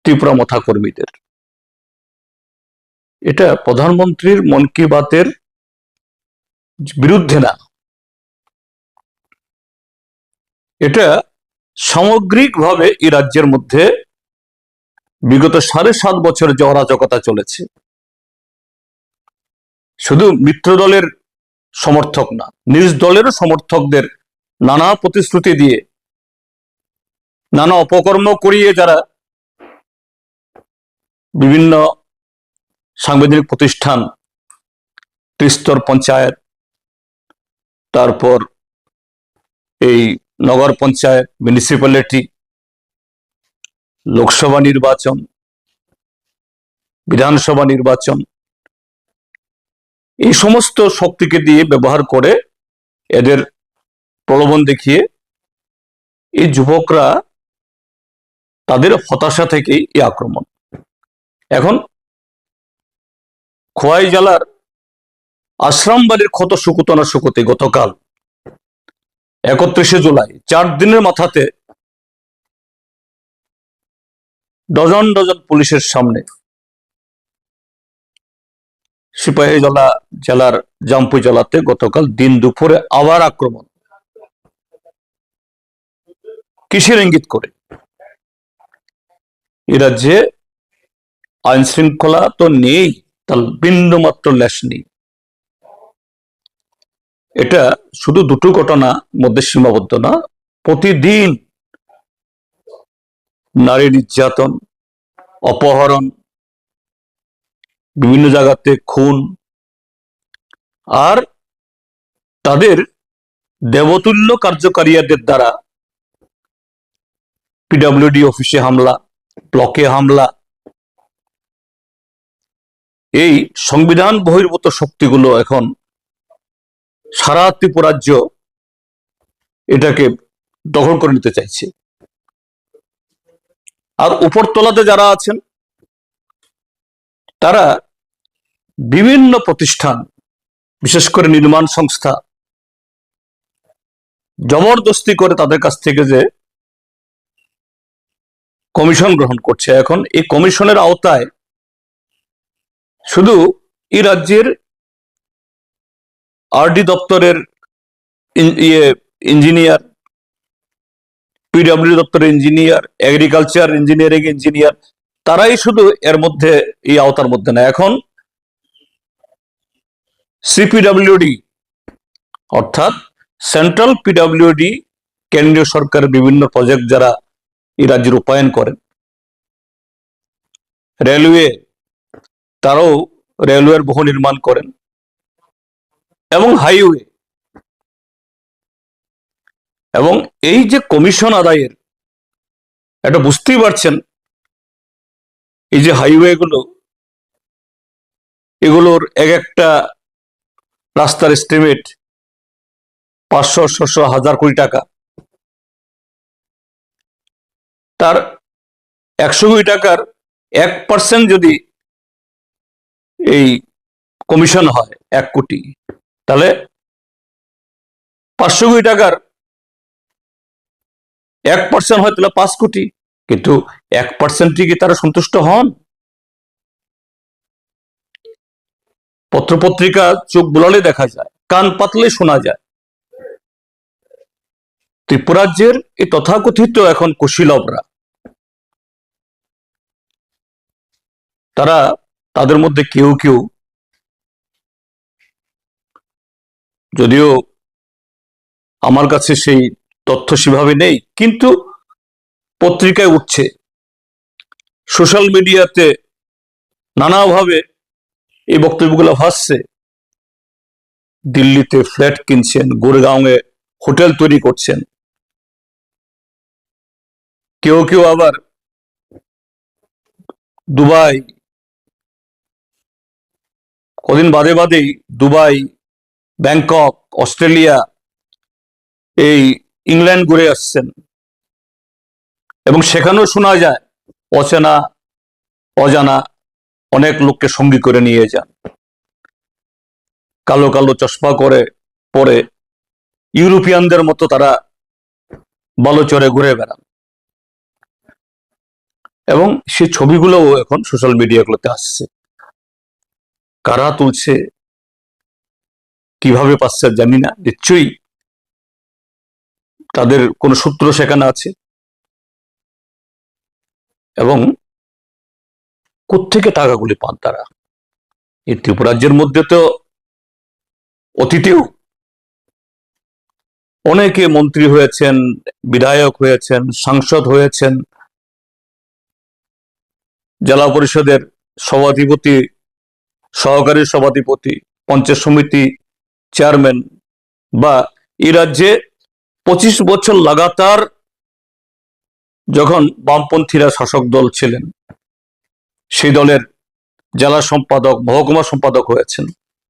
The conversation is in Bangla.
ত্রিপুরা মথা কর্মীদের। এটা প্রধানমন্ত্রীর মন কি বাতের বিরুদ্ধে না, এটা সামগ্রিকভাবে এই রাজ্যের মধ্যে বিগত 7.5 বছর যে অরাজকতা চলেছে, শুধু মিত্র দলের সমর্থক না, নিজ দলের সমর্থকদের নানা প্রতিশ্রুতি দিয়ে, নানা অপকর্ম করিয়ে যারা বিভিন্ন সাংবিধানিক প্রতিষ্ঠান, ত্রিস্তর পঞ্চায়েত, তারপর এই নগর পঞ্চায়েত, মিউনিসিপ্যালিটি, লোকসভা নির্বাচন, বিধানসভা নির্বাচন, এই সমস্ত শক্তিকে দিয়ে ব্যবহার করে এদের প্রলোভন দেখিয়ে এই যুবকরা তাদের হতাশা থেকেই এই আক্রমণ। এখন খোয়াই জেলার আশ্রামবাড়ির ক্ষত শুকুতো না শুকুতে গতকাল 31শে জুলাই 4 দিনের মাথাতে ডজন ডজন পুলিশের সামনে সিপাহীজলা জেলার জামপুই জেলাতে গতকাল দিন দুপুরে আবার আক্রমণ। কিসের ইঙ্গিত করে? এ রাজ্যে আইন শৃঙ্খলা তো নেই, তার বিন্দু মাত্র লেশ নেই। এটা শুধু দুটো ঘটনা মধ্যে সীমাবদ্ধ না, প্রতিদিন নারী নির্যাতন, অপহরণ, বিভিন্ন জায়গাতে খুন, আর তাদের দেবতুল্য কার্যকারীদের দ্বারা পিডব্লিউডি অফিসে হামলা, ব্লকে হামলা। এই সংবিধান বহির্ভূত শক্তিগুলো এখন সারা ত্রিপুরা রাজ্য এটাকে দখল করে নিতে চাইছে। আর উপরতলাতে যারা আছেন তারা বিভিন্ন প্রতিষ্ঠান, বিশেষ করে নির্মাণ সংস্থা, জবরদস্তি করে তাদের কাছ থেকে যে কমিশন গ্রহণ করছে, এখন এই কমিশনের আওতায় শুধু এই রাজ্যের আরডি দপ্তরের ইঞ্জিনিয়ার, পিডব্লিউ দপ্তরের ইঞ্জিনিয়ার, এগ্রিকালচার ইঞ্জিনিয়ারিং ইঞ্জিনিয়ার, তারাই শুধু এর মধ্যে, এই আওতার মধ্যে না। এখন সিপিডব্লিউডি অর্থাৎ সেন্ট্রাল পিডব্লিউডি, কেন্দ্রীয় সরকারের বিভিন্ন প্রজেক্ট যারা এই রাজ্যের রূপায়ণ করেন, রেলওয়ে, তারাও রেলওয়ের বহু নির্মাণ করেন, এবং হাইওয়ে। এবং এই যে কমিশন আদায়ের, এটা বুঝতেই পারছেন, এই যে হাইওয়ে গুলো, এগুলোর এক একটা রাস্তার এস্টিমেট 500, 600, 1000 কোটি টাকা। তার 100 কোটি টাকার 1% যদি এই কমিশন হয় 1 কোটি, তাহলে 500 কোটি টাকার 1% হয় তাহলে 5 কোটি। কিন্তু 1% কি তারা সন্তুষ্ট হন? পত্রপত্রিকা চোখ বুলালে দেখা যায়, কান পাতলে শোনা যায়, ত্রিপুরাজ্যের এই তথাকথিত এখন কুশীলবরা, তারা, তাদের মধ্যে কেউ কেউ, যদিও আমার কাছে সেই তথ্য সেভাবে নেই, কিন্তু পত্রিকায় উঠছে, সোশ্যাল মিডিয়াতে নানাভাবে এই বক্তব্যগুলো ভাসছে। দিল্লিতে ফ্ল্যাট কিনছেন, গুরগাঁওয়ে হোটেল তৈরি করছেন, কেউ কেউ আবার দুবাই, কদিন বাদে বাদেই দুবাই, ব্যাংকক, অস্ট্রেলিয়া, এই ইংল্যান্ড ঘুরে আসছেন। এবং সেখানেও শোনা যায় অচেনা অজানা অনেক লোককে সঙ্গী করে নিয়ে যান, কালো কালো চশমা করে পরে ইউরোপিয়ানদের মতো তারা বালুচরে ঘুরে বেড়ান। এবং সেই ছবিগুলোও এখন সোশ্যাল মিডিয়াগুলোতে আসছে। কারা তুলছে, কিভাবে পাচ্ছে জানি না, নিশ্চয়ই তাদের কোনো সূত্র সেখানে আছে। এবং কোত্থেকে টাকাগুলি পান তারা? এই ত্রিপুরাজ্যের মধ্যে তো অতীতেও অনেকে মন্ত্রী হয়েছেন, বিধায়ক হয়েছেন, সাংসদ হয়েছেন, জেলা পরিষদের সভাধিপতি, সহকারী সভাধিপতি, পঞ্চায়েত সমিতি চেয়ারম্যান, বা এই রাজ্যে 25 বছর লাগাতার যখন বামপন্থীরা শাসক দল ছিলেন, সেই দলের জেলা সম্পাদক, মহকুমা সম্পাদক হয়েছেন।